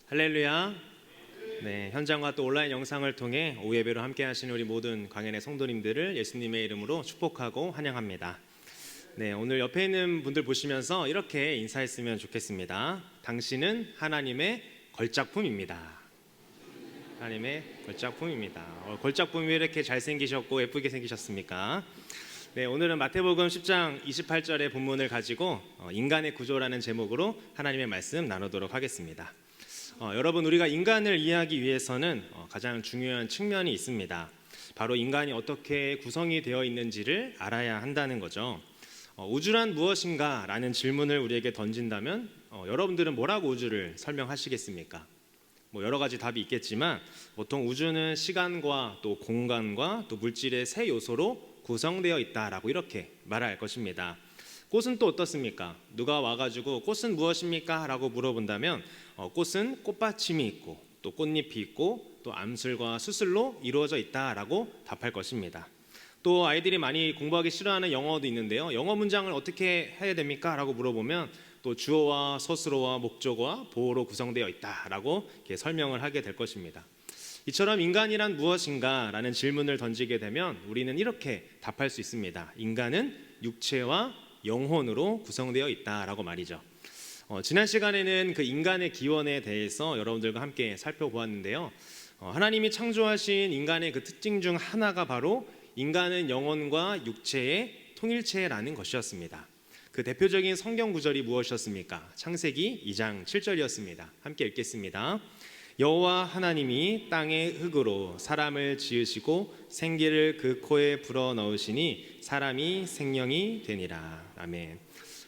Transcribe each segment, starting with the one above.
할렐루야. 네, 현장과 또 온라인 영상을 통해 오후 예배로 함께 하시는 우리 모든 광연의 성도님들을 예수님의 이름으로 축복하고 환영합니다. 네, 오늘 옆에 있는 분들 보시면서 이렇게 인사했으면 좋겠습니다. 당신은 하나님의 걸작품입니다. 하나님의 걸작품입니다. 걸작품이 왜 이렇게 잘생기셨고 예쁘게 생기셨습니까? 네, 오늘은 마태복음 10장 28절의 본문을 가지고 인간의 구조라는 제목으로 하나님의 말씀 나누도록 하겠습니다. 여러분, 우리가 인간을 이해하기 위해서는 가장 중요한 측면이 있습니다. 바로 인간이 어떻게 구성이 되어 있는지를 알아야 한다는 거죠. 우주란 무엇인가? 라는 질문을 우리에게 던진다면 여러분들은 뭐라고 우주를 설명하시겠습니까? 여러 가지 답이 있겠지만 보통 우주는 시간과 또 공간과 또 물질의 세 요소로 구성되어 있다라고 이렇게 말할 것입니다. 꽃은 또 어떻습니까? 누가 와가지고 꽃은 무엇입니까? 라고 물어본다면 꽃은 꽃받침이 있고 또 꽃잎이 있고 또 암술과 수술로 이루어져 있다라고 답할 것입니다. 또 아이들이 많이 공부하기 싫어하는 영어도 있는데요. 영어 문장을 어떻게 해야 됩니까? 라고 물어보면 또 주어와 서술어와 목적어와 보어로 구성되어 있다라고 이렇게 설명을 하게 될 것입니다. 이처럼 인간이란 무엇인가? 라는 질문을 던지게 되면 우리는 이렇게 답할 수 있습니다. 인간은 육체와 영혼으로 구성되어 있다라고 말이죠. 지난 시간에는 그 인간의 기원에 대해서 여러분들과 함께 살펴보았는데요. 하나님이 창조하신 인간의 그 특징 중 하나가 바로 인간은 영혼과 육체의 통일체라는 것이었습니다. 그 대표적인 성경 구절이 무엇이었습니까? 창세기 2장 7절이었습니다. 함께 읽겠습니다. 여호와 하나님이 땅의 흙으로 사람을 지으시고 생기를 그 코에 불어넣으시니 사람이 생명이 되니라. 아멘.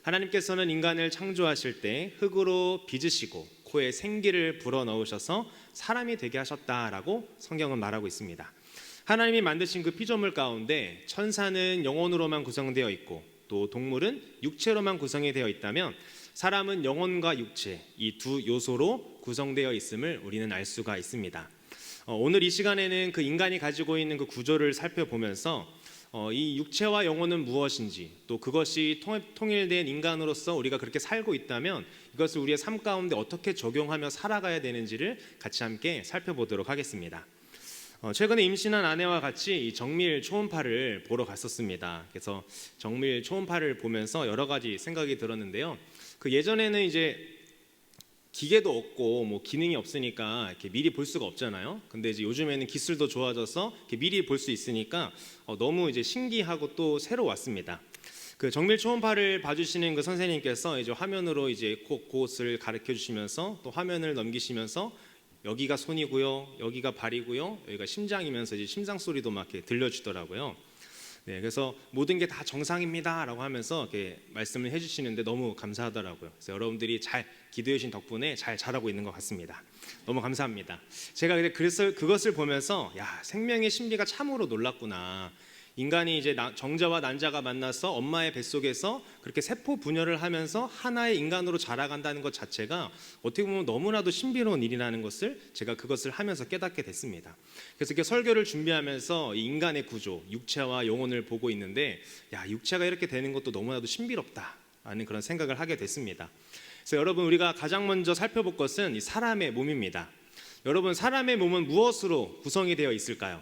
하나님께서는 인간을 창조하실 때 흙으로 빚으시고 코에 생기를 불어넣으셔서 사람이 되게 하셨다라고 성경은 말하고 있습니다. 하나님이 만드신 그 피조물 가운데 천사는 영혼으로만 구성되어 있고 또 동물은 육체로만 구성이 되어 있다면 사람은 영혼과 육체 이 두 요소로 구성되어 있음을 우리는 알 수가 있습니다. 오늘 이 시간에는 그 인간이 가지고 있는 그 구조를 살펴보면서 이 육체와 영혼은 무엇인지 또 그것이 통일된 인간으로서 우리가 그렇게 살고 있다면 이것을 우리의 삶 가운데 어떻게 적용하며 살아가야 되는지를 같이 함께 살펴보도록 하겠습니다. 최근에 임신한 아내와 같이 이 정밀 초음파를 보러 갔었습니다. 그래서 정밀 초음파를 보면서 여러 가지 생각이 들었는데요. 그 예전에는 이제 기계도 없고 기능이 없으니까 이렇게 미리 볼 수가 없잖아요. 근데 이제 요즘에는 기술도 좋아져서 이렇게 미리 볼 수 있으니까 너무 이제 신기하고 또 새로웠습니다. 그 정밀 초음파를 봐주시는 그 선생님께서 이제 화면으로 이제 곳곳을 가르쳐 주시면서 또 화면을 넘기시면서 여기가 손이고요, 여기가 발이고요, 여기가 심장이면서 이제 심장 소리도 막 이렇게 들려주더라고요. 네, 그래서 모든 게 다 정상입니다라고 하면서 이렇게 말씀을 해주시는데 너무 감사하더라고요. 그래서 여러분들이 잘 기도해 주신 덕분에 잘 자라고 있는 것 같습니다. 너무 감사합니다. 제가 그래서 그것을 보면서 생명의 신비가 참으로 놀랐구나. 인간이 이제 정자와 난자가 만나서 엄마의 뱃속에서 그렇게 세포 분열을 하면서 하나의 인간으로 자라간다는 것 자체가 어떻게 보면 너무나도 신비로운 일이라는 것을 제가 그것을 하면서 깨닫게 됐습니다. 그래서 이렇게 설교를 준비하면서 이 인간의 구조, 육체와 영혼을 보고 있는데 육체가 이렇게 되는 것도 너무나도 신비롭다라는 그런 생각을 하게 됐습니다. 그래서 여러분, 우리가 가장 먼저 살펴볼 것은 이 사람의 몸입니다. 여러분, 사람의 몸은 무엇으로 구성이 되어 있을까요?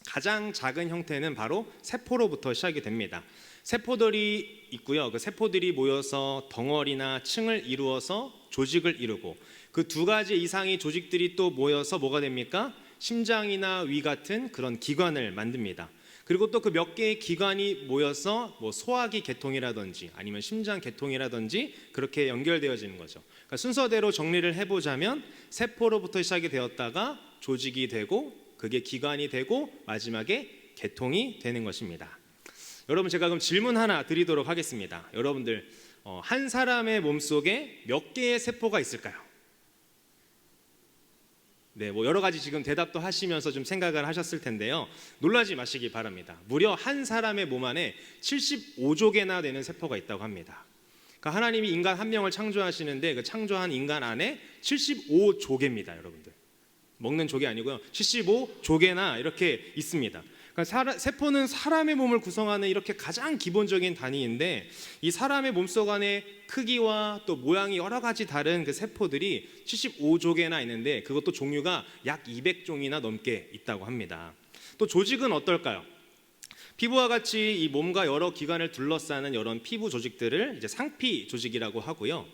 가장 작은 형태는 바로 세포로부터 시작이 됩니다. 세포들이 있고요. 그 세포들이 모여서 덩어리나 층을 이루어서 조직을 이루고 그 두 가지 이상의 조직들이 또 모여서 뭐가 됩니까? 심장이나 위 같은 그런 기관을 만듭니다. 그리고 또 그 몇 개의 기관이 모여서 소화기 계통이라든지 아니면 심장 계통이라든지 그렇게 연결되어지는 거죠. 그러니까 순서대로 정리를 해보자면 세포로부터 시작이 되었다가 조직이 되고 그게 기관이 되고 마지막에 계통이 되는 것입니다. 여러분, 제가 그럼 질문 하나 드리도록 하겠습니다. 여러분들, 한 사람의 몸속에 몇 개의 세포가 있을까요? 네, 여러 가지 지금 대답도 하시면서 좀 생각을 하셨을 텐데요. 놀라지 마시기 바랍니다. 무려 한 사람의 몸 안에 75조 개나 되는 세포가 있다고 합니다. 그러니까 하나님이 인간 한 명을 창조하시는데 그 창조한 인간 안에 75조 개입니다, 여러분들. 먹는 조개 아니고요. 75조개나 이렇게 있습니다. 그러니까 세포는 사람의 몸을 구성하는 이렇게 가장 기본적인 단위인데, 이 사람의 몸속 안에 크기와 또 모양이 여러 가지 다른 그 세포들이 75조 개나 있는데, 그것도 종류가 약 200종이나 넘게 있다고 합니다. 또 조직은 어떨까요? 피부와 같이 이 몸과 여러 기관을 둘러싸는 이런 피부 조직들을 이제 상피 조직이라고 하고요.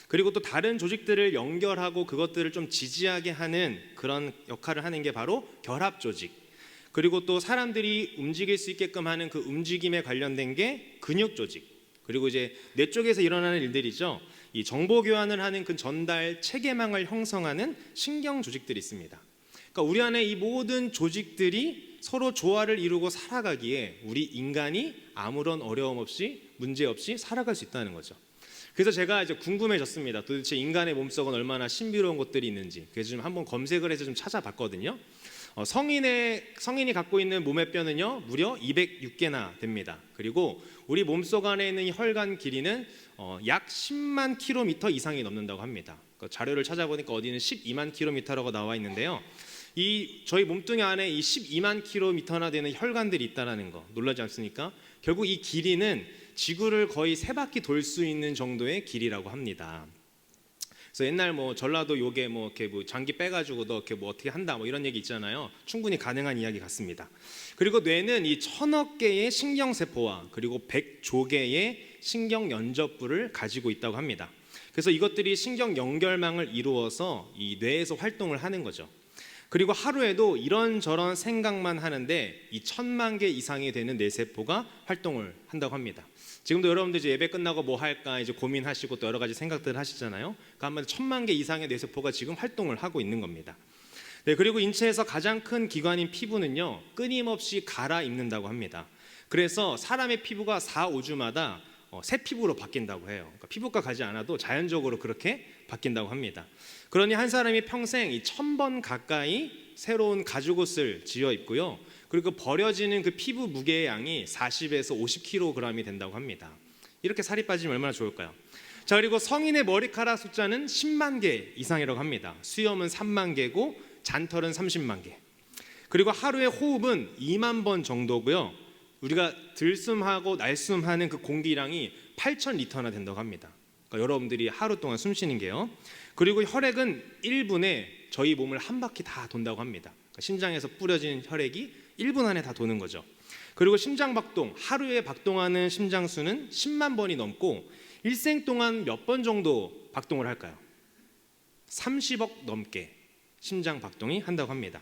그리고 또 다른 조직들을 연결하고 그것들을 좀 지지하게 하는 그런 역할을 하는 게 바로 결합 조직. 그리고 또 사람들이 움직일 수 있게끔 하는 그 움직임에 관련된 게 근육 조직. 그리고 이제 뇌 쪽에서 일어나는 일들이죠. 이 정보 교환을 하는 그 전달 체계망을 형성하는 신경 조직들이 있습니다. 그러니까 우리 안에 이 모든 조직들이 서로 조화를 이루고 살아가기에 우리 인간이 아무런 어려움 없이 문제 없이 살아갈 수 있다는 거죠. 그래서 제가 이제 궁금해졌습니다. 도대체 인간의 몸속은 얼마나 신비로운 것들이 있는지. 그래서 좀 한번 검색을 해서 좀 찾아봤거든요. 성인이 갖고 있는 몸의 뼈는요 무려 206개나 됩니다. 그리고 우리 몸속 안에 있는 혈관 길이는 약 10만 킬로미터 이상이 넘는다고 합니다. 자료를 찾아보니까 어디는 12만 킬로미터라고 나와 있는데요. 이 저희 몸뚱이 안에 이 12만 킬로미터나 되는 혈관들이 있다는 거 놀라지 않습니까? 결국 이 길이는 지구를 거의 3바퀴 돌 수 있는 정도의 길이라고 합니다. 그래서 옛날 뭐 전라도 요게 뭐 이렇게 뭐 장기 빼가지고 너 이렇게 뭐 어떻게 한다 뭐 이런 얘기 있잖아요. 충분히 가능한 이야기 같습니다. 그리고 뇌는 이 1000억 개의 신경세포와 그리고 100조 개의 신경 연접부를 가지고 있다고 합니다. 그래서 이것들이 신경 연결망을 이루어서 이 뇌에서 활동을 하는 거죠. 그리고 하루에도 이런저런 생각만 하는데 이 1000만 개 이상이 되는 뇌세포가 활동을 한다고 합니다. 지금도 여러분들 이제 예배 끝나고 뭐 할까 이제 고민하시고 또 여러 가지 생각들을 하시잖아요. 그러니까 아마 1000만 개 이상의 뇌세포가 지금 활동을 하고 있는 겁니다. 네, 그리고 인체에서 가장 큰 기관인 피부는요 끊임없이 갈아입는다고 합니다. 그래서 사람의 피부가 4, 5주마다 새 피부로 바뀐다고 해요. 그러니까 피부과 가지 않아도 자연적으로 그렇게 바뀐다고 합니다. 그러니 한 사람이 평생 1000번 가까이 새로운 가죽옷을 지어 입고요. 그리고 버려지는 그 피부 무게의 양이 40에서 50kg이 된다고 합니다. 이렇게 살이 빠지면 얼마나 좋을까요? 자, 그리고 성인의 머리카락 숫자는 10만 개 이상이라고 합니다. 수염은 3만 개고 잔털은 30만 개. 그리고 하루의 호흡은 2만 번 정도고요. 우리가 들숨하고 날숨하는 그 공기량이 8,000리터나 된다고 합니다. 그러니까 여러분들이 하루 동안 숨 쉬는 게요. 그리고 혈액은 1분에 저희 몸을 한 바퀴 다 돈다고 합니다. 그러니까 심장에서 뿌려진 혈액이 1분 안에 다 도는 거죠. 그리고 심장 박동, 하루에 박동하는 심장 수는 10만 번이 넘고 일생 동안 몇 번 정도 박동을 할까요? 30억 넘게 심장 박동이 한다고 합니다.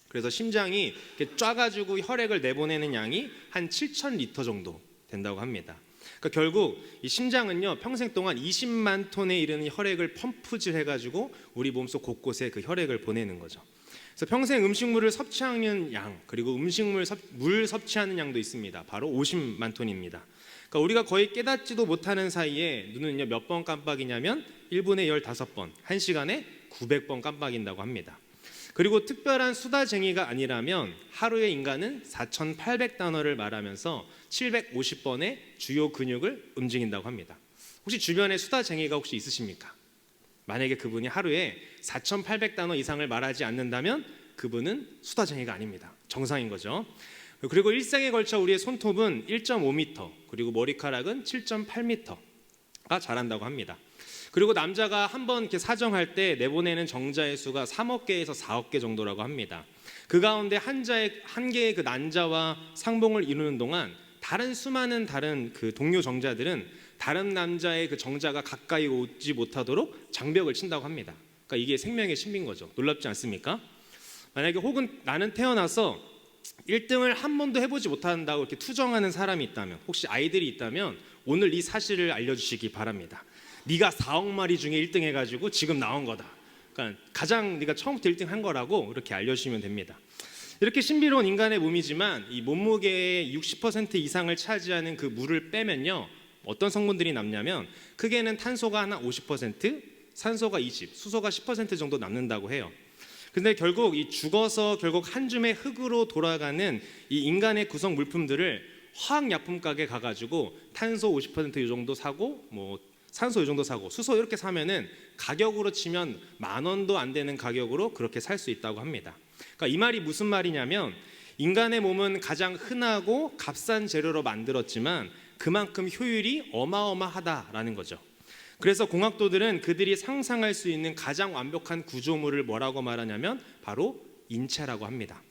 그래서 심장이 이렇게 쫙가지고 혈액을 내보내는 양이 한 7,000리터 정도 된다고 합니다. 그러니까 결국 이 심장은요 평생 동안 20만 톤에 이르는 혈액을 펌프질 해가지고 우리 몸속 곳곳에 그 혈액을 보내는 거죠. 그래서 평생 음식물을 섭취하는 양 그리고 물 섭취하는 양도 있습니다. 바로 50만 톤입니다. 그러니까 우리가 거의 깨닫지도 못하는 사이에 눈은요 몇 번 깜빡이냐면 1분에 15번, 1시간에 900번 깜빡인다고 합니다. 그리고 특별한 수다쟁이가 아니라면 하루에 인간은 4,800단어를 말하면서 750번의 주요 근육을 움직인다고 합니다. 혹시 주변에 수다쟁이가 혹시 있으십니까? 만약에 그분이 하루에 4,800단어 이상을 말하지 않는다면 그분은 수다쟁이가 아닙니다. 정상인 거죠. 그리고 일생에 걸쳐 우리의 손톱은 1.5m 그리고 머리카락은 7.8m가 자란다고 합니다. 그리고 남자가 한번 이렇게 사정할 때 내보내는 정자의 수가 3억 개에서 4억 개 정도라고 합니다. 그 가운데 한 개의 그 난자와 상봉을 이루는 동안 수많은 다른 그 동료 정자들은 다른 남자의 그 정자가 가까이 오지 못하도록 장벽을 친다고 합니다. 그러니까 이게 생명의 신비인 거죠. 놀랍지 않습니까? 만약에 혹은 나는 태어나서 1등을 한 번도 해보지 못한다고 이렇게 투정하는 사람이 있다면, 혹시 아이들이 있다면 오늘 이 사실을 알려주시기 바랍니다. 네가 4억 마리 중에 1등 해가지고 지금 나온 거다. 그러니까 가장 네가 처음부터 1등 한 거라고 이렇게 알려주시면 됩니다. 이렇게 신비로운 인간의 몸이지만 이 몸무게의 60% 이상을 차지하는 그 물을 빼면요 어떤 성분들이 남냐면 크게는 탄소가 한 50%, 산소가 20%, 수소가 10% 정도 남는다고 해요. 근데 결국 이 죽어서 결국 한 줌의 흙으로 돌아가는 이 인간의 구성 물품들을 화학약품 가게 가가지고 탄소 50% 이 정도 사고 뭐 산소 이 정도 사고 수소 이렇게 사면은 가격으로 치면 10,000원도 안 되는 가격으로 그렇게 살 수 있다고 합니다. 그러니까 이 말이 무슨 말이냐면 인간의 몸은 가장 흔하고 값싼 재료로 만들었지만 그만큼 효율이 어마어마하다라는 거죠. 그래서 공학도들은 그들이 상상할 수 있는 가장 완벽한 구조물을 뭐라고 말하냐면 바로 인체라고 합니다.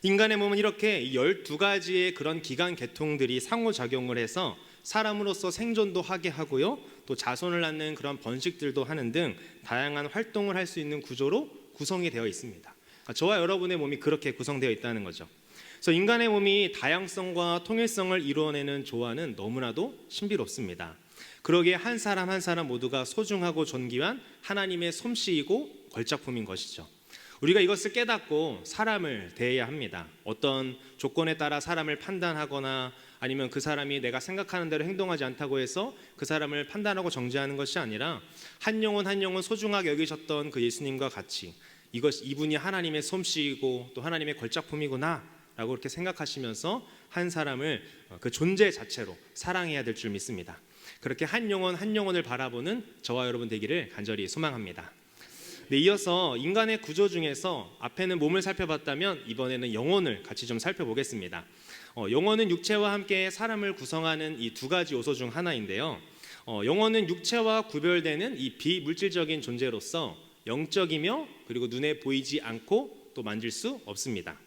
인간의 몸은 이렇게 12가지의 그런 기관 계통들이 상호작용을 해서 사람으로서 생존도 하게 하고요, 또 자손을 낳는 그런 번식들도 하는 등 다양한 활동을 할 수 있는 구조로 구성이 되어 있습니다. 저와 여러분의 몸이 그렇게 구성되어 있다는 거죠. 그래서 인간의 몸이 다양성과 통일성을 이루어내는 조화는 너무나도 신비롭습니다. 그러기에 한 사람 한 사람 모두가 소중하고 존귀한 하나님의 솜씨이고 걸작품인 것이죠. 우리가 이것을 깨닫고 사람을 대해야 합니다. 어떤 조건에 따라 사람을 판단하거나 아니면 그 사람이 내가 생각하는 대로 행동하지 않다고 해서 그 사람을 판단하고 정죄하는 것이 아니라 한 영혼 한 영혼 소중하게 여기셨던 그 예수님과 같이 이분이 하나님의 솜씨이고 또 하나님의 걸작품이구나 라고 그렇게 생각하시면서 한 사람을 그 존재 자체로 사랑해야 될 줄 믿습니다. 그렇게 한 영혼 한 영혼을 바라보는 저와 여러분 되기를 간절히 소망합니다. 네, 이어서 인간의 구조 중에서 앞에는 몸을 살펴봤다면 이번에는 영혼을 같이 좀 살펴보겠습니다. 영혼은 육체와 함께 사람을 구성하는 이 두 가지 요소 중 하나인데요. 영혼은 육체와 구별되는 이 비물질적인 존재로서 영적이며 그리고 눈에 보이지 않고 또 만질 수 없습니다.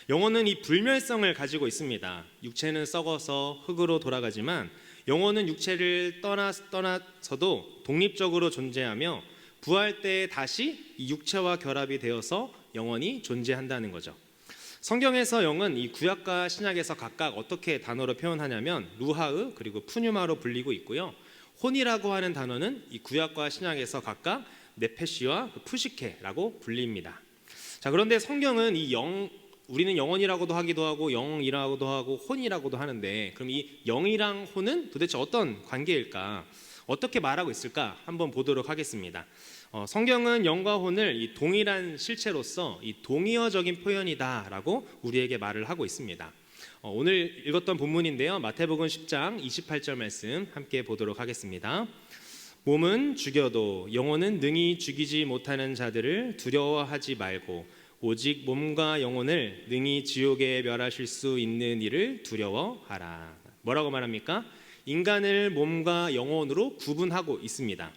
영혼은 이 불멸성을 가지고 있습니다. 육체는 썩어서 흙으로 돌아가지만 영혼은 육체를 떠나서도 독립적으로 존재하며 부활 때 다시 이 육체와 결합이 되어서 영원히 존재한다는 거죠. 성경에서 영은 이 구약과 신약에서 각각 어떻게 단어로 표현하냐면 루하으 그리고 푸뉴마로 불리고 있고요. 혼이라고 하는 단어는 이 구약과 신약에서 각각 네페시와 푸시케라고 불립니다. 자, 그런데 성경은 우리는 영혼이라고도 하기도 하고 영이라고도 하고 혼이라고도 하는데, 그럼 이 영이랑 혼은 도대체 어떤 관계일까? 어떻게 말하고 있을까? 한번 보도록 하겠습니다. 성경은 영과 혼을 이 동일한 실체로서 이 동의어적인 표현이다라고 우리에게 말을 하고 있습니다. 오늘 읽었던 본문인데요. 마태복음 10장 28절 말씀 함께 보도록 하겠습니다. 몸은 죽여도 영혼은 능히 죽이지 못하는 자들을 두려워하지 말고 오직 몸과 영혼을 능히 지옥에 멸하실 수 있는 이를 두려워하라. 뭐라고 말합니까? 인간을 몸과 영혼으로 구분하고 있습니다.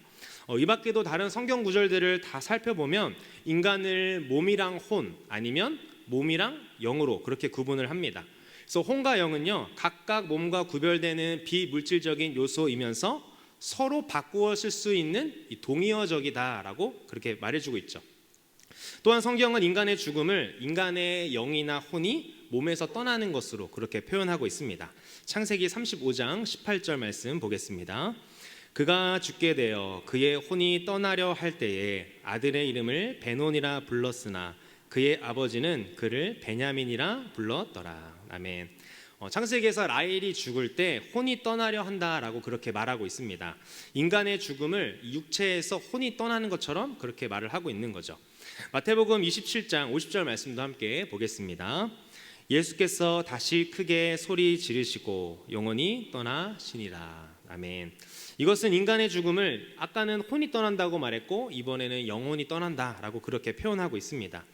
이 밖에도 다른 성경 구절들을 다 살펴보면 인간을 몸이랑 혼 아니면 몸이랑 영으로 그렇게 구분을 합니다. 그래서 혼과 영은요, 각각 몸과 구별되는 비물질적인 요소이면서 서로 바꾸어 쓸 수 있는 동의어적이다라고 그렇게 말해주고 있죠. 또한 성경은 인간의 죽음을 인간의 영이나 혼이 몸에서 떠나는 것으로 그렇게 표현하고 있습니다. 창세기 35장 18절 말씀 보겠습니다. 그가 죽게 되어 그의 혼이 떠나려 할 때에 아들의 이름을 베논이라 불렀으나 그의 아버지는 그를 베냐민이라 불렀더라. 아멘. 창세기에서 라헬이 죽을 때 혼이 떠나려 한다라고 그렇게 말하고 있습니다. 인간의 죽음을 육체에서 혼이 떠나는 것처럼 그렇게 말을 하고 있는 거죠. 마태복음 27장 50절 말씀도 함께 보겠습니다. 예수께서 다시 크게 소리 지르시고 영원히 떠나시니라. 아멘. 이것은 인간의 죽음을 아까는 혼이 떠난다고 말했고 이번에는 영혼이 떠난다라고 그렇게 표현하고 있습니다.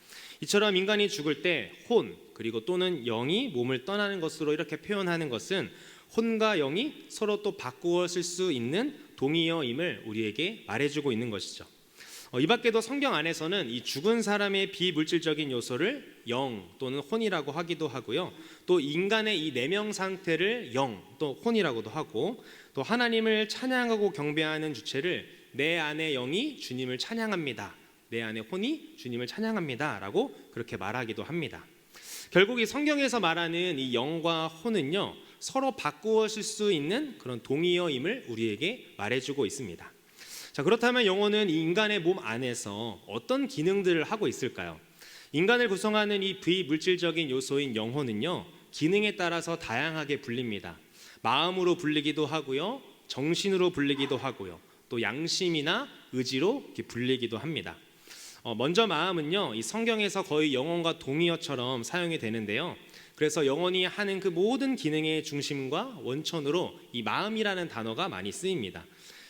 이처럼 인간이 죽을 때 혼 그리고 또는 영이 몸을 떠나는 것으로 이렇게 표현하는 것은 혼과 영이 서로 또 바꾸어 쓸 수 있는 동의어임을 우리에게 말해주고 있는 것이죠. 이 밖에도 성경 안에서는 이 죽은 사람의 비물질적인 요소를 영 또는 혼이라고 하기도 하고요. 또 인간의 이 내명 상태를 영 또 혼이라고도 하고, 또 하나님을 찬양하고 경배하는 주체를 내 안의 영이 주님을 찬양합니다. 내 안의 혼이 주님을 찬양합니다. 라고 그렇게 말하기도 합니다. 결국 이 성경에서 말하는 이 영과 혼은요, 서로 바꾸어 쓸 수 있는 그런 동의어임을 우리에게 말해주고 있습니다. 자, 그렇다면 영혼은 이 인간의 몸 안에서 어떤 기능들을 하고 있을까요? 인간을 구성하는 이 비물질적인 요소인 영혼은요, 기능에 따라서 다양하게 불립니다. 마음으로 불리기도 하고요, 정신으로 불리기도 하고요, 또 양심이나 의지로 이렇게 불리기도 합니다. 먼저 마음은요, 이 성경에서 거의 영혼과 동의어처럼 사용이 되는데요. 그래서 영혼이 하는 그 모든 기능의 중심과 원천으로 이 마음이라는 단어가 많이 쓰입니다.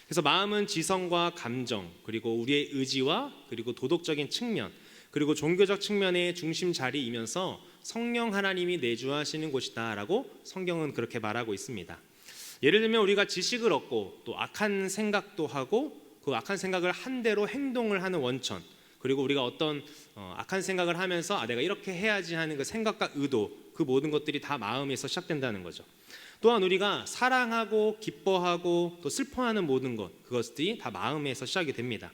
그래서 마음은 지성과 감정, 그리고 우리의 의지와 그리고 도덕적인 측면, 그리고 종교적 측면의 중심 자리이면서 성령 하나님이 내주하시는 곳이다라고 성경은 그렇게 말하고 있습니다. 예를 들면 우리가 지식을 얻고 또 악한 생각도 하고 그 악한 생각을 한 대로 행동을 하는 원천, 그리고 우리가 어떤 악한 생각을 하면서 내가 이렇게 해야지 하는 그 생각과 의도, 그 모든 것들이 다 마음에서 시작된다는 거죠. 또한 우리가 사랑하고 기뻐하고 또 슬퍼하는 모든 것, 그것들이 다 마음에서 시작이 됩니다.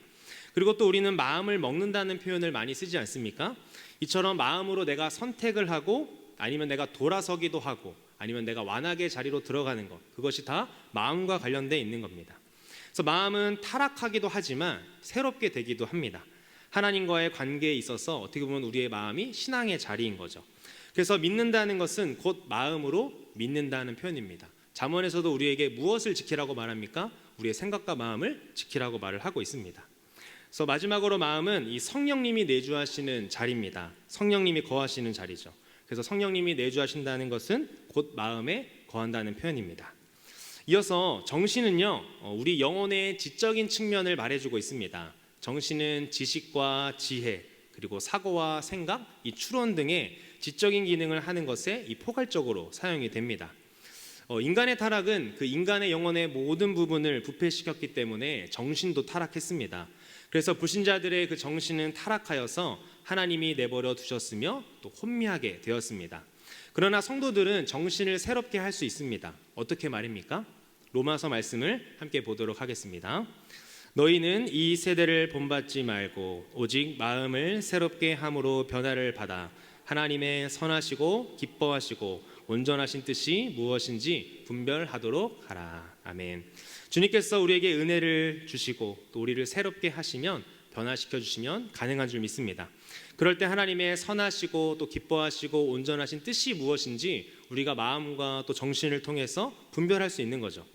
그리고 또 우리는 마음을 먹는다는 표현을 많이 쓰지 않습니까? 이처럼 마음으로 내가 선택을 하고 아니면 내가 돌아서기도 하고 아니면 내가 완악의 자리로 들어가는 것, 그것이 다 마음과 관련되어 있는 겁니다. 그래서 마음은 타락하기도 하지만 새롭게 되기도 합니다. 하나님과의 관계에 있어서 어떻게 보면 우리의 마음이 신앙의 자리인 거죠. 그래서 믿는다는 것은 곧 마음으로 믿는다는 표현입니다. 잠언에서도 우리에게 무엇을 지키라고 말합니까? 우리의 생각과 마음을 지키라고 말을 하고 있습니다. 그래서 마지막으로 마음은 이 성령님이 내주하시는 자리입니다. 성령님이 거하시는 자리죠. 그래서 성령님이 내주하신다는 것은 곧 마음에 거한다는 표현입니다. 이어서 정신은요, 우리 영혼의 지적인 측면을 말해주고 있습니다. 정신은 지식과 지혜, 그리고 사고와 생각, 이 추론 등의 지적인 기능을 하는 것에 이 포괄적으로 사용이 됩니다. 인간의 타락은 그 인간의 영혼의 모든 부분을 부패시켰기 때문에 정신도 타락했습니다. 그래서 불신자들의 그 정신은 타락하여서 하나님이 내버려 두셨으며 또 혼미하게 되었습니다. 그러나 성도들은 정신을 새롭게 할 수 있습니다. 어떻게 말입니까? 로마서 말씀을 함께 보도록 하겠습니다. 너희는 이 세대를 본받지 말고 오직 마음을 새롭게 함으로 변화를 받아 하나님의 선하시고 기뻐하시고 온전하신 뜻이 무엇인지 분별하도록 하라. 아멘. 주님께서 우리에게 은혜를 주시고 또 우리를 새롭게 하시면, 변화시켜 주시면 가능한 줄 믿습니다. 그럴 때 하나님의 선하시고 또 기뻐하시고 온전하신 뜻이 무엇인지 우리가 마음과 또 정신을 통해서 분별할 수 있는 거죠.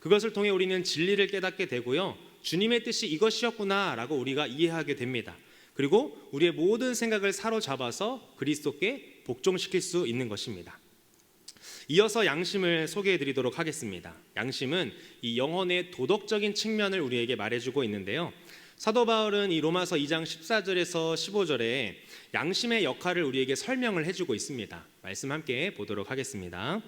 그것을 통해 우리는 진리를 깨닫게 되고요, 주님의 뜻이 이것이었구나 라고 우리가 이해하게 됩니다. 그리고 우리의 모든 생각을 사로잡아서 그리스도께 복종시킬 수 있는 것입니다. 이어서 양심을 소개해 드리도록 하겠습니다. 양심은 이 영혼의 도덕적인 측면을 우리에게 말해주고 있는데요, 사도 바울은 이 로마서 2장 14절에서 15절에 양심의 역할을 우리에게 설명을 해주고 있습니다. 말씀 함께 보도록 하겠습니다.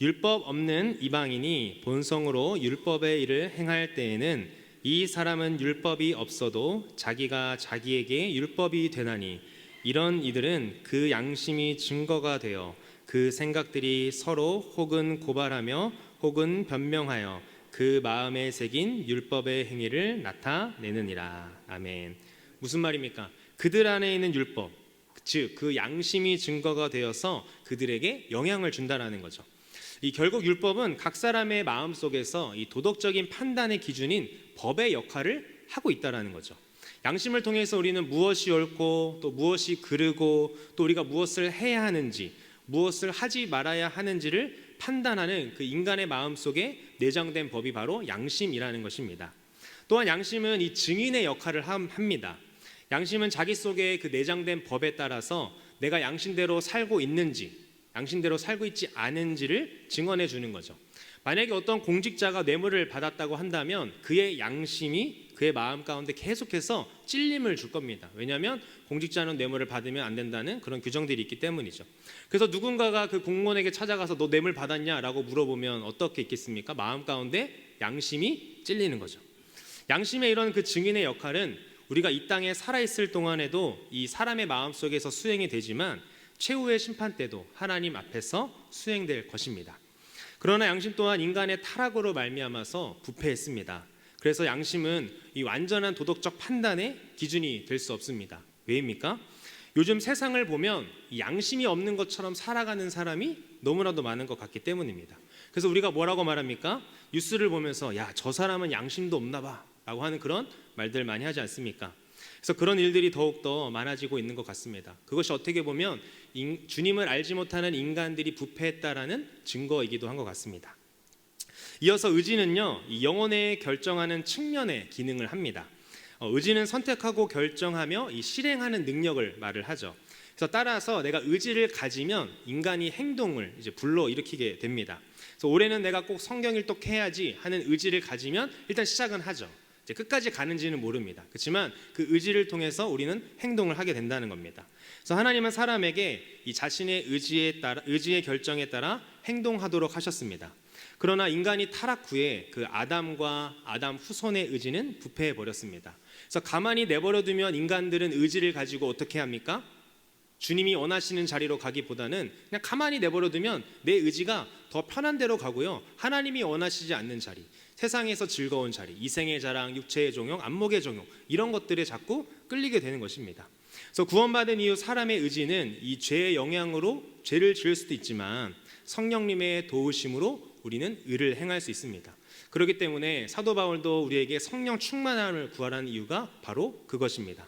율법 없는 이방인이 본성으로 율법의 일을 행할 때에는 이 사람은 율법이 없어도 자기가 자기에게 율법이 되나니 이런 이들은 그 양심이 증거가 되어 그 생각들이 서로 혹은 고발하며 혹은 변명하여 그 마음에 새긴 율법의 행위를 나타내느니라. 아멘. 무슨 말입니까? 그들 안에 있는 율법, 즉 그 양심이 증거가 되어서 그들에게 영향을 준다라는 거죠. 이 결국 율법은 각 사람의 마음 속에서 이 도덕적인 판단의 기준인 법의 역할을 하고 있다라는 거죠. 양심을 통해서 우리는 무엇이 옳고 또 무엇이 그르고 또 우리가 무엇을 해야 하는지 무엇을 하지 말아야 하는지를 판단하는 그 인간의 마음 속에 내장된 법이 바로 양심이라는 것입니다. 또한 양심은 이 증인의 역할을 합니다. 양심은 자기 속에 그 내장된 법에 따라서 내가 양심대로 살고 있는지 양심대로 살고 있지 않은지를 증언해 주는 거죠. 만약에 어떤 공직자가 뇌물을 받았다고 한다면 그의 양심이 그의 마음 가운데 계속해서 찔림을 줄 겁니다. 왜냐하면 공직자는 뇌물을 받으면 안 된다는 그런 규정들이 있기 때문이죠. 그래서 누군가가 그 공무원에게 찾아가서 너 뇌물 받았냐라고 물어보면 어떻게 있겠습니까? 마음 가운데 양심이 찔리는 거죠. 양심의 이런 그 증인의 역할은 우리가 이 땅에 살아있을 동안에도 이 사람의 마음 속에서 수행이 되지만 최후의 심판 때도 하나님 앞에서 수행될 것입니다. 그러나 양심 또한 인간의 타락으로 말미암아서 부패했습니다. 그래서 양심은 이 완전한 도덕적 판단의 기준이 될 수 없습니다. 왜입니까? 요즘 세상을 보면 양심이 없는 것처럼 살아가는 사람이 너무나도 많은 것 같기 때문입니다. 그래서 우리가 뭐라고 말합니까? 뉴스를 보면서 야, 저 사람은 양심도 없나 봐 라고 하는 그런 말들 많이 하지 않습니까? 그래서 그런 일들이 더욱더 많아지고 있는 것 같습니다. 그것이 어떻게 보면 주님을 알지 못하는 인간들이 부패했다라는 증거이기도 한 것 같습니다. 이어서 의지는요, 이 영혼에 결정하는 측면의 기능을 합니다. 의지는 선택하고 결정하며 이 실행하는 능력을 말을 하죠. 그래서 따라서 내가 의지를 가지면 인간이 행동을 이제 불러일으키게 됩니다. 그래서 올해는 내가 꼭 성경 일독해야지 하는 의지를 가지면 일단 시작은 하죠. 이제 끝까지 가는지는 모릅니다. 그렇지만 그 의지를 통해서 우리는 행동을 하게 된다는 겁니다. 그래서 하나님은 사람에게 이 자신의 의지의 결정에 따라 행동하도록 하셨습니다. 그러나 인간이 타락 후에 그 아담과 아담 후손의 의지는 부패해 버렸습니다. 그래서 가만히 내버려두면 인간들은 의지를 가지고 어떻게 합니까? 주님이 원하시는 자리로 가기보다는 그냥 가만히 내버려두면 내 의지가 더 편한 대로 가고요, 하나님이 원하시지 않는 자리, 세상에서 즐거운 자리, 이생의 자랑, 육체의 종용, 안목의 종용, 이런 것들에 자꾸 끌리게 되는 것입니다. 그래서 구원받은 이후 사람의 의지는 이 죄의 영향으로 죄를 지을 수도 있지만 성령님의 도우심으로 우리는 의를 행할 수 있습니다. 그렇기 때문에 사도 바울도 우리에게 성령 충만함을 구하라는 이유가 바로 그것입니다.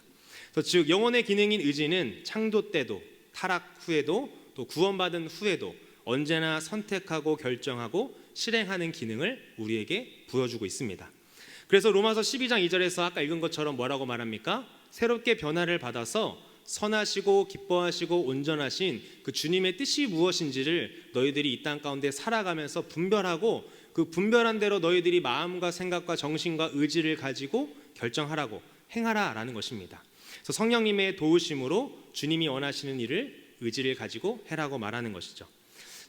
즉 영혼의 기능인 의지는 창조 때도, 타락 후에도, 또 구원받은 후에도 언제나 선택하고 결정하고 실행하는 기능을 우리에게 부여주고 있습니다. 그래서 로마서 12장 2절에서 아까 읽은 것처럼 뭐라고 말합니까? 새롭게 변화를 받아서 선하시고 기뻐하시고 온전하신 그 주님의 뜻이 무엇인지를 너희들이 이 땅 가운데 살아가면서 분별하고, 그 분별한 대로 너희들이 마음과 생각과 정신과 의지를 가지고 결정하라고, 행하라라는 것입니다. 그래서 성령님의 도우심으로 주님이 원하시는 일을 의지를 가지고 해라고 말하는 것이죠.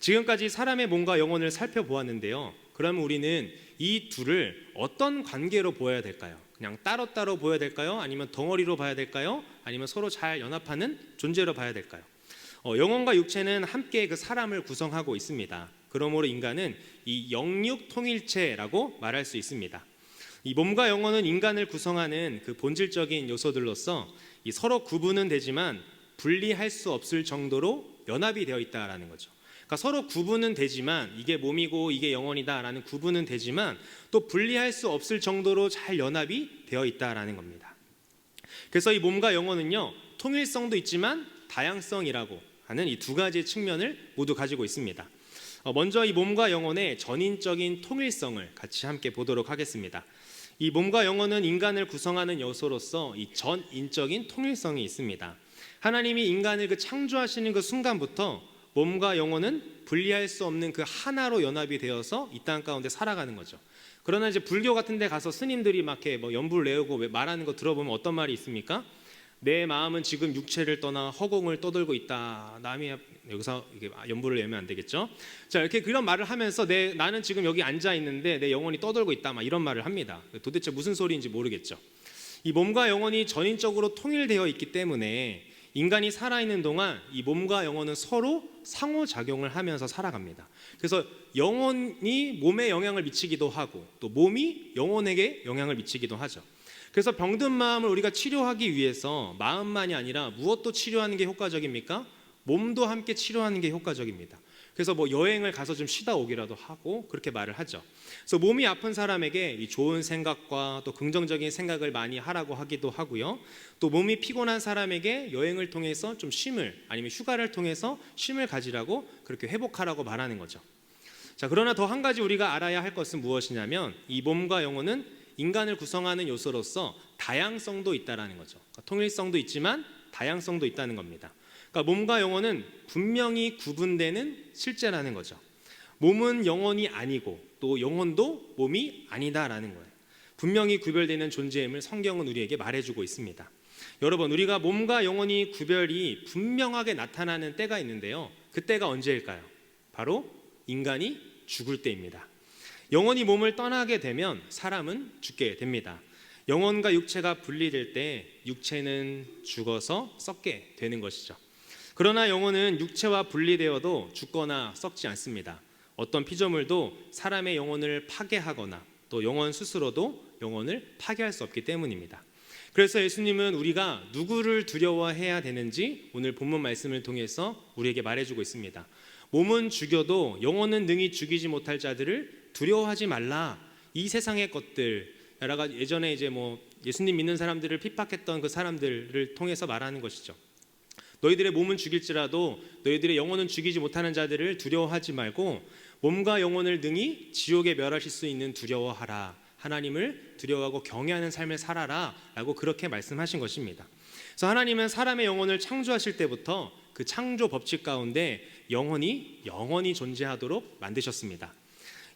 지금까지 사람의 몸과 영혼을 살펴보았는데요, 그러면 우리는 이 둘을 어떤 관계로 보아야 될까요? 그냥 따로따로 보아야 될까요? 아니면 덩어리로 봐야 될까요? 아니면 서로 잘 연합하는 존재로 봐야 될까요? 영혼과 육체는 함께 그 사람을 구성하고 있습니다. 그러므로 인간은 이 영육 통일체라고 말할 수 있습니다. 이 몸과 영혼은 인간을 구성하는 그 본질적인 요소들로서 이 서로 구분은 되지만 분리할 수 없을 정도로 연합이 되어 있다라는 거죠. 그러니까 서로 구분은 되지만, 이게 몸이고 이게 영혼이다라는 구분은 되지만 또 분리할 수 없을 정도로 잘 연합이 되어 있다라는 겁니다. 그래서 이 몸과 영혼은요, 통일성도 있지만 다양성이라고 하는 이 두 가지의 측면을 모두 가지고 있습니다. 먼저 이 몸과 영혼의 전인적인 통일성을 같이 함께 보도록 하겠습니다. 이 몸과 영혼은 인간을 구성하는 요소로서 이 전인적인 통일성이 있습니다. 하나님이 인간을 그 창조하시는 그 순간부터 몸과 영혼은 분리할 수 없는 그 하나로 연합이 되어서 이 땅 가운데 살아가는 거죠. 그러나 이제 불교 같은 데 가서 스님들이 막 이렇게 연불 내우고 말하는 거 들어보면 어떤 말이 있습니까? 내 마음은 지금 육체를 떠나 허공을 떠돌고 있다. 남이 여기서 이게 연불을 내면 안 되겠죠? 자, 이렇게 그런 말을 하면서 나는 지금 여기 앉아 있는데 내 영혼이 떠돌고 있다. 막 이런 말을 합니다. 도대체 무슨 소리인지 모르겠죠. 이 몸과 영혼이 전인적으로 통일되어 있기 때문에 인간이 살아있는 동안 이 몸과 영혼은 서로 상호작용을 하면서 살아갑니다. 그래서 영혼이 몸에 영향을 미치기도 하고 또 몸이 영혼에게 영향을 미치기도 하죠. 그래서 병든 마음을 우리가 치료하기 위해서 마음만이 아니라 무엇도 치료하는 게 효과적입니까? 몸도 함께 치료하는 게 효과적입니다. 그래서 뭐 여행을 가서 좀 쉬다 오기라도 하고 그렇게 말을 하죠. 그래서 몸이 아픈 사람에게 이 좋은 생각과 또 긍정적인 생각을 많이 하라고 하기도 하고요. 또 몸이 피곤한 사람에게 여행을 통해서 좀 쉼을, 아니면 휴가를 통해서 쉼을 가지라고, 그렇게 회복하라고 말하는 거죠. 자, 그러나 더 한 가지 우리가 알아야 할 것은 무엇이냐면 이 몸과 영혼은 인간을 구성하는 요소로서 다양성도 있다라는 거죠. 그러니까 통일성도 있지만 다양성도 있다는 겁니다. 그러니까 몸과 영혼은 분명히 구분되는 실제라는 거죠. 몸은 영혼이 아니고 또 영혼도 몸이 아니다라는 거예요. 분명히 구별되는 존재임을 성경은 우리에게 말해주고 있습니다. 여러분, 우리가 몸과 영혼이 구별이 분명하게 나타나는 때가 있는데요, 그때가 언제일까요? 바로 인간이 죽을 때입니다. 영혼이 몸을 떠나게 되면 사람은 죽게 됩니다. 영혼과 육체가 분리될 때 육체는 죽어서 썩게 되는 것이죠. 그러나 영혼은 육체와 분리되어도 죽거나 썩지 않습니다. 어떤 피조물도 사람의 영혼을 파괴하거나 또 영혼 스스로도 영혼을 파괴할 수 없기 때문입니다. 그래서 예수님은 우리가 누구를 두려워해야 되는지 오늘 본문 말씀을 통해서 우리에게 말해주고 있습니다. 몸은 죽여도 영혼은 능히 죽이지 못할 자들을 두려워하지 말라. 이 세상의 것들, 예전에 이제 예수님 믿는 사람들을 핍박했던 그 사람들을 통해서 말하는 것이죠. 너희들의 몸은 죽일지라도 너희들의 영혼은 죽이지 못하는 자들을 두려워하지 말고 몸과 영혼을 능히 지옥에 멸하실 수 있는 두려워하라. 하나님을 두려워하고 경외하는 삶을 살아라 라고 그렇게 말씀하신 것입니다. 그래서 하나님은 사람의 영혼을 창조하실 때부터 그 창조 법칙 가운데 영혼이 존재하도록 만드셨습니다.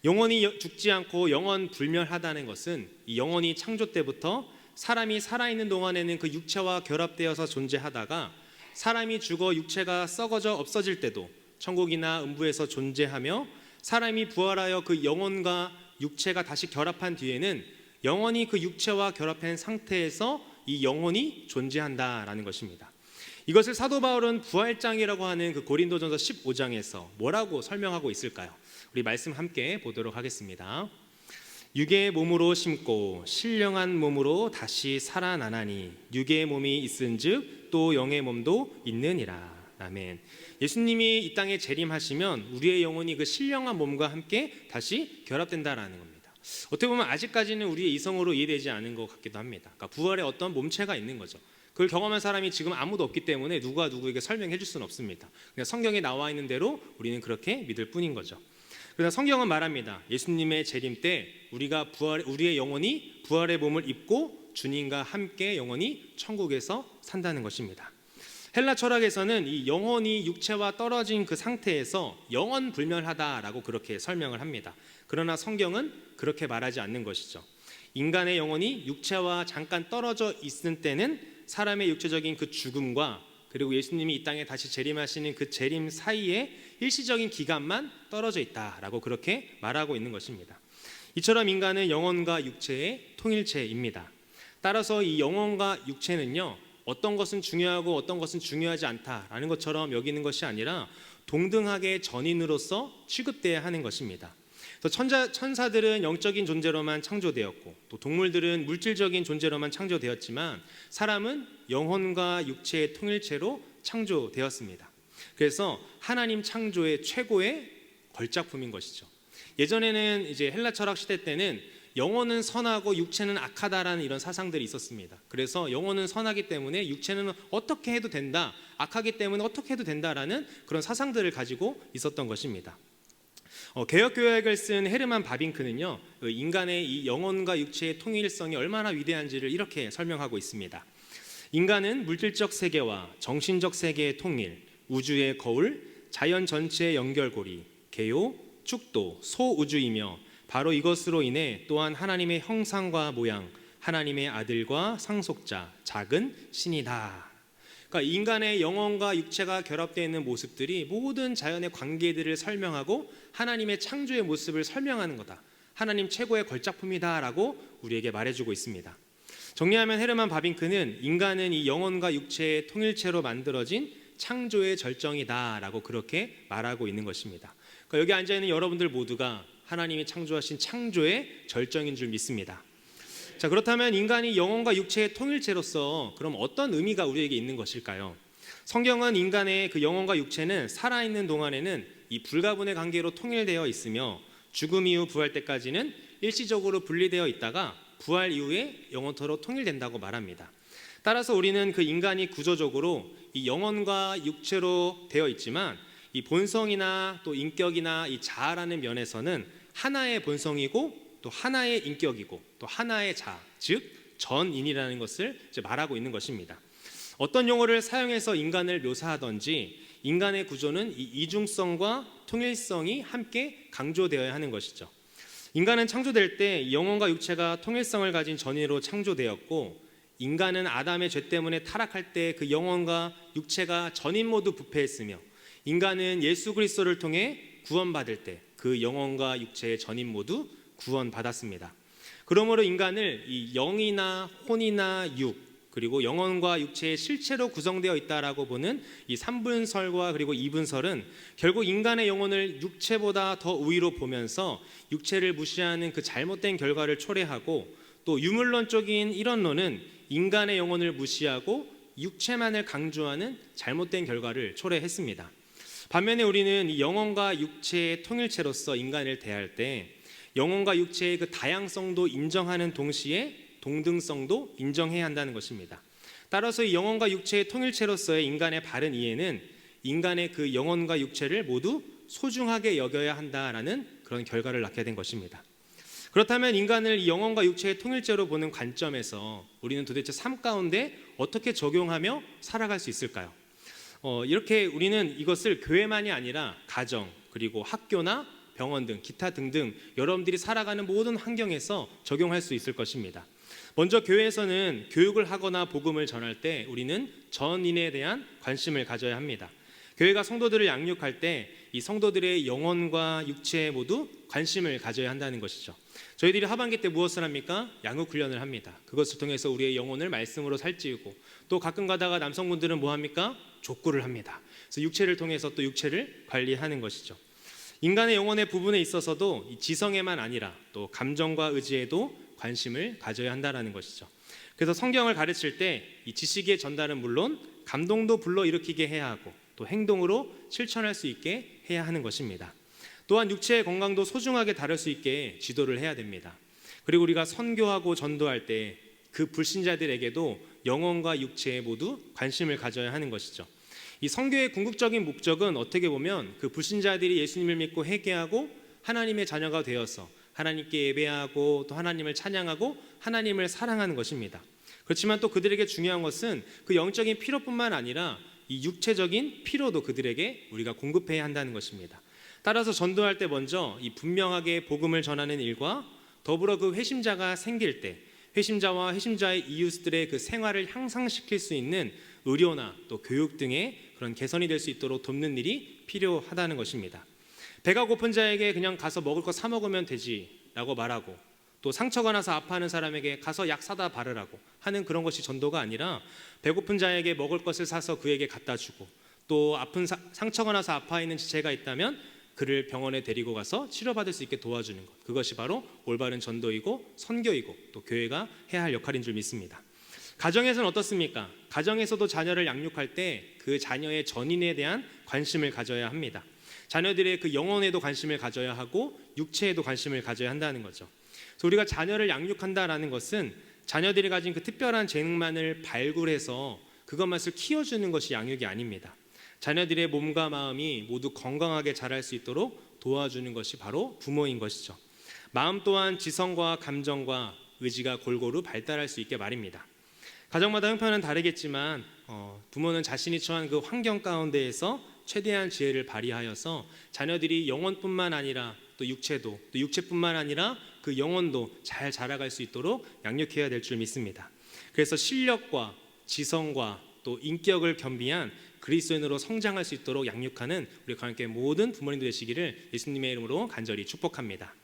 영원히 죽지 않고 영원 불멸하다는 것은 이 영원히 창조 때부터 사람이 살아있는 동안에는 그 육체와 결합되어서 존재하다가 사람이 죽어 육체가 썩어져 없어질 때도 천국이나 음부에서 존재하며 사람이 부활하여 그 영혼과 육체가 다시 결합한 뒤에는 영원히 그 육체와 결합한 상태에서 이 영혼이 존재한다라는 것입니다. 이것을 사도 바울은 부활장이라고 하는 그 고린도전서 15장에서 뭐라고 설명하고 있을까요? 우리 말씀 함께 보도록 하겠습니다. 육의 몸으로 심고 신령한 몸으로 다시 살아나나니 육의 몸이 있은즉 또 영의 몸도 있느니라. 아멘. 예수님이 이 땅에 재림하시면 우리의 영혼이 그 신령한 몸과 함께 다시 결합된다라는 겁니다. 어떻게 보면 아직까지는 우리의 이성으로 이해되지 않은 것 같기도 합니다. 그러니까 부활에 어떤 몸체가 있는 거죠. 그걸 경험한 사람이 지금 아무도 없기 때문에 누가 누구에게 설명해 줄 수는 없습니다. 그냥 성경에 나와 있는 대로 우리는 그렇게 믿을 뿐인 거죠. 그러나 성경은 말합니다. 예수님의 재림 때 우리의 영혼이 부활의 몸을 입고 주님과 함께 영원히 천국에서 산다는 것입니다. 헬라 철학에서는 이 영혼이 육체와 떨어진 그 상태에서 영원 불멸하다라고 그렇게 설명을 합니다. 그러나 성경은 그렇게 말하지 않는 것이죠. 인간의 영혼이 육체와 잠깐 떨어져 있을 때는 사람의 육체적인 그 죽음과 그리고 예수님이 이 땅에 다시 재림하시는 그 재림 사이에 일시적인 기간만 떨어져 있다라고 그렇게 말하고 있는 것입니다. 이처럼 인간은 영혼과 육체의 통일체입니다. 따라서 이 영혼과 육체는요, 어떤 것은 중요하고 어떤 것은 중요하지 않다라는 것처럼 여기는 것이 아니라 동등하게 전인으로서 취급돼야 하는 것입니다. 천사들은 영적인 존재로만 창조되었고 또 동물들은 물질적인 존재로만 창조되었지만 사람은 영혼과 육체의 통일체로 창조되었습니다. 그래서 하나님 창조의 최고의 걸작품인 것이죠. 예전에는 이제 헬라 철학 시대 때는 영혼은 선하고 육체는 악하다라는 이런 사상들이 있었습니다. 그래서 영혼은 선하기 때문에 육체는 어떻게 해도 된다, 악하기 때문에 어떻게 해도 된다라는 그런 사상들을 가지고 있었던 것입니다. 개혁교약을 쓴 헤르만 바빙크는요, 인간의 이 영혼과 육체의 통일성이 얼마나 위대한지를 이렇게 설명하고 있습니다. 인간은 물질적 세계와 정신적 세계의 통일, 우주의 거울, 자연 전체의 연결고리, 개요, 축도, 소우주이며 바로 이것으로 인해 또한 하나님의 형상과 모양, 하나님의 아들과 상속자, 작은 신이다. 그러니까 인간의 영혼과 육체가 결합되어 있는 모습들이 모든 자연의 관계들을 설명하고 하나님의 창조의 모습을 설명하는 거다. 하나님 최고의 걸작품이다라고 우리에게 말해주고 있습니다. 정리하면 헤르만 바빙크는 인간은 이 영혼과 육체의 통일체로 만들어진 창조의 절정이다라고 그렇게 말하고 있는 것입니다. 그러니까 여기 앉아있는 여러분들 모두가 하나님이 창조하신 창조의 절정인 줄 믿습니다. 자, 그렇다면 인간이 영혼과 육체의 통일체로서 그럼 어떤 의미가 우리에게 있는 것일까요? 성경은 인간의 그 영혼과 육체는 살아있는 동안에는 이 불가분의 관계로 통일되어 있으며 죽음 이후 부활 때까지는 일시적으로 분리되어 있다가 부활 이후에 영원토록 통일된다고 말합니다. 따라서 우리는 그 인간이 구조적으로 이 영혼과 육체로 되어 있지만 이 본성이나 또 인격이나 이 자아라는 면에서는 하나의 본성이고 또 하나의 인격이고 또 하나의 자아, 즉 전인이라는 것을 이제 말하고 있는 것입니다. 어떤 용어를 사용해서 인간을 묘사하든지 인간의 구조는 이 이중성과 통일성이 함께 강조되어야 하는 것이죠. 인간은 창조될 때 영혼과 육체가 통일성을 가진 전인으로 창조되었고 인간은 아담의 죄 때문에 타락할 때 그 영혼과 육체가 전인 모두 부패했으며 인간은 예수 그리스도를 통해 구원받을 때 그 영혼과 육체의 전인 모두 구원받았습니다. 그러므로 인간을 이 영이나 혼이나 육 그리고 영혼과 육체의 실체로 구성되어 있다라고 보는 이 3분설과 그리고 2분설은 결국 인간의 영혼을 육체보다 더 우위로 보면서 육체를 무시하는 그 잘못된 결과를 초래하고 또 유물론적인 이론론은 인간의 영혼을 무시하고 육체만을 강조하는 잘못된 결과를 초래했습니다. 반면에 우리는 이 영혼과 육체의 통일체로서 인간을 대할 때 영혼과 육체의 그 다양성도 인정하는 동시에 동등성도 인정해야 한다는 것입니다. 따라서 이 영혼과 육체의 통일체로서의 인간의 바른 이해는 인간의 그 영혼과 육체를 모두 소중하게 여겨야 한다라는 그런 결과를 낳게 된 것입니다. 그렇다면 인간을 이 영혼과 육체의 통일체로 보는 관점에서 우리는 도대체 삶 가운데 어떻게 적용하며 살아갈 수 있을까요? 이렇게 우리는 이것을 교회만이 아니라 가정 그리고 학교나 병원 등 기타 등등 여러분들이 살아가는 모든 환경에서 적용할 수 있을 것입니다. 먼저 교회에서는 교육을 하거나 복음을 전할 때 우리는 전인에 대한 관심을 가져야 합니다. 교회가 성도들을 양육할 때 이 성도들의 영혼과 육체에 모두 관심을 가져야 한다는 것이죠. 저희들이 하반기 때 무엇을 합니까? 양육 훈련을 합니다. 그것을 통해서 우리의 영혼을 말씀으로 살찌우고, 또 가끔 가다가 남성분들은 뭐 합니까? 족구를 합니다. 그래서 육체를 통해서 또 육체를 관리하는 것이죠. 인간의 영혼의 부분에 있어서도 이 지성에만 아니라 또 감정과 의지에도 관심을 가져야 한다는 것이죠. 그래서 성경을 가르칠 때 이 지식의 전달은 물론 감동도 불러일으키게 해야 하고, 또 행동으로 실천할 수 있게 해야 하는 것입니다. 또한 육체의 건강도 소중하게 다룰 수 있게 지도를 해야 됩니다. 그리고 우리가 선교하고 전도할 때 그 불신자들에게도 영혼과 육체에 모두 관심을 가져야 하는 것이죠. 이 선교의 궁극적인 목적은 어떻게 보면 그 불신자들이 예수님을 믿고 회개하고 하나님의 자녀가 되어서 하나님께 예배하고 또 하나님을 찬양하고 하나님을 사랑하는 것입니다. 그렇지만 또 그들에게 중요한 것은 그 영적인 필요뿐만 아니라 이 육체적인 필요도 그들에게 우리가 공급해야 한다는 것입니다. 따라서 전도할 때 먼저 이 분명하게 복음을 전하는 일과 더불어 그 회심자가 생길 때 회심자와 회심자의 이웃들의 그 생활을 향상시킬 수 있는 의료나 또 교육 등의 그런 개선이 될 수 있도록 돕는 일이 필요하다는 것입니다. 배가 고픈 자에게 그냥 가서 먹을 거 사 먹으면 되지라고 말하고, 또 상처가 나서 아파하는 사람에게 가서 약 사다 바르라고 하는 그런 것이 전도가 아니라, 배고픈 자에게 먹을 것을 사서 그에게 갖다 주고, 또 상처가 나서 아파 있는 지체가 있다면 그를 병원에 데리고 가서 치료받을 수 있게 도와주는 것, 그것이 바로 올바른 전도이고 선교이고 또 교회가 해야 할 역할인 줄 믿습니다. 가정에서는 어떻습니까? 가정에서도 자녀를 양육할 때 그 자녀의 전인에 대한 관심을 가져야 합니다. 자녀들의 그 영혼에도 관심을 가져야 하고 육체에도 관심을 가져야 한다는 거죠. 그래서 우리가 자녀를 양육한다라는 것은 자녀들이 가진 그 특별한 재능만을 발굴해서 그것만을 키워주는 것이 양육이 아닙니다. 자녀들의 몸과 마음이 모두 건강하게 자랄 수 있도록 도와주는 것이 바로 부모인 것이죠. 마음 또한 지성과 감정과 의지가 골고루 발달할 수 있게 말입니다. 가정마다 형편은 다르겠지만 부모는 자신이 처한 그 환경 가운데에서 최대한 지혜를 발휘하여서 자녀들이 영혼뿐만 아니라 또 육체도, 또 육체뿐만 아니라 그 영혼도 잘 자라갈 수 있도록 양육해야 될 줄 믿습니다. 그래서 실력과 지성과 또 인격을 겸비한 그리스도인으로 성장할 수 있도록 양육하는 우리 관계 모든 부모님들 되시기를 예수님의 이름으로 간절히 축복합니다.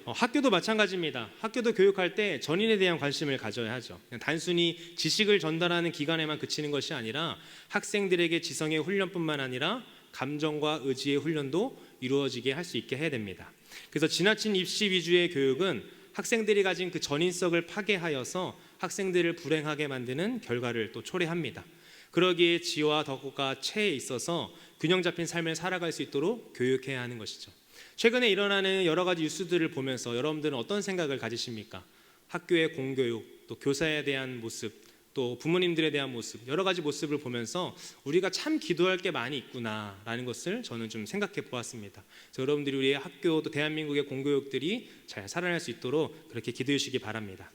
학교도 마찬가지입니다. 학교도 교육할 때 전인에 대한 관심을 가져야 하죠. 그냥 단순히 지식을 전달하는 기간에만 그치는 것이 아니라 학생들에게 지성의 훈련뿐만 아니라 감정과 의지의 훈련도 이루어지게 할 수 있게 해야 됩니다. 그래서 지나친 입시 위주의 교육은 학생들이 가진 그 전인성을 파괴하여서 학생들을 불행하게 만드는 결과를 또 초래합니다. 그러기에 지와 덕과 체에 있어서 균형 잡힌 삶을 살아갈 수 있도록 교육해야 하는 것이죠. 최근에 일어나는 여러 가지 뉴스들을 보면서 여러분들은 어떤 생각을 가지십니까? 학교의 공교육, 또 교사에 대한 모습, 또 부모님들에 대한 모습, 여러 가지 모습을 보면서 우리가 참 기도할 게 많이 있구나라는 것을 저는 좀 생각해 보았습니다. 그래서 여러분들이 우리의 학교, 또 대한민국의 공교육들이 잘 살아날 수 있도록 그렇게 기도해 주시기 바랍니다.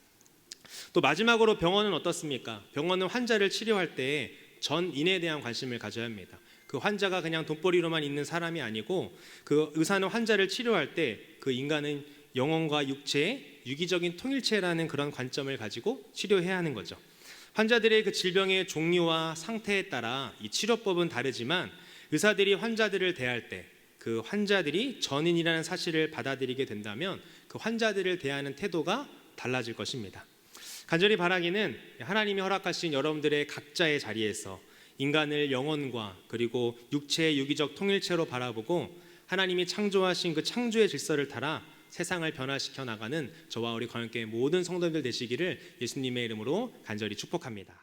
또 마지막으로 병원은 어떻습니까? 병원은 환자를 치료할 때 전인에 대한 관심을 가져야 합니다. 그 환자가 그냥 돈벌이로만 있는 사람이 아니고 그 의사는 환자를 치료할 때 그 인간은 영혼과 육체의 유기적인 통일체라는 그런 관점을 가지고 치료해야 하는 거죠. 환자들의 그 질병의 종류와 상태에 따라 이 치료법은 다르지만 의사들이 환자들을 대할 때 그 환자들이 전인이라는 사실을 받아들이게 된다면 그 환자들을 대하는 태도가 달라질 것입니다. 간절히 바라기는 하나님이 허락하신 여러분들의 각자의 자리에서 인간을 영혼과 그리고 육체의 유기적 통일체로 바라보고 하나님이 창조하신 그 창조의 질서를 따라 세상을 변화시켜 나가는 저와 우리 관계 모든 성도들 되시기를 예수님의 이름으로 간절히 축복합니다.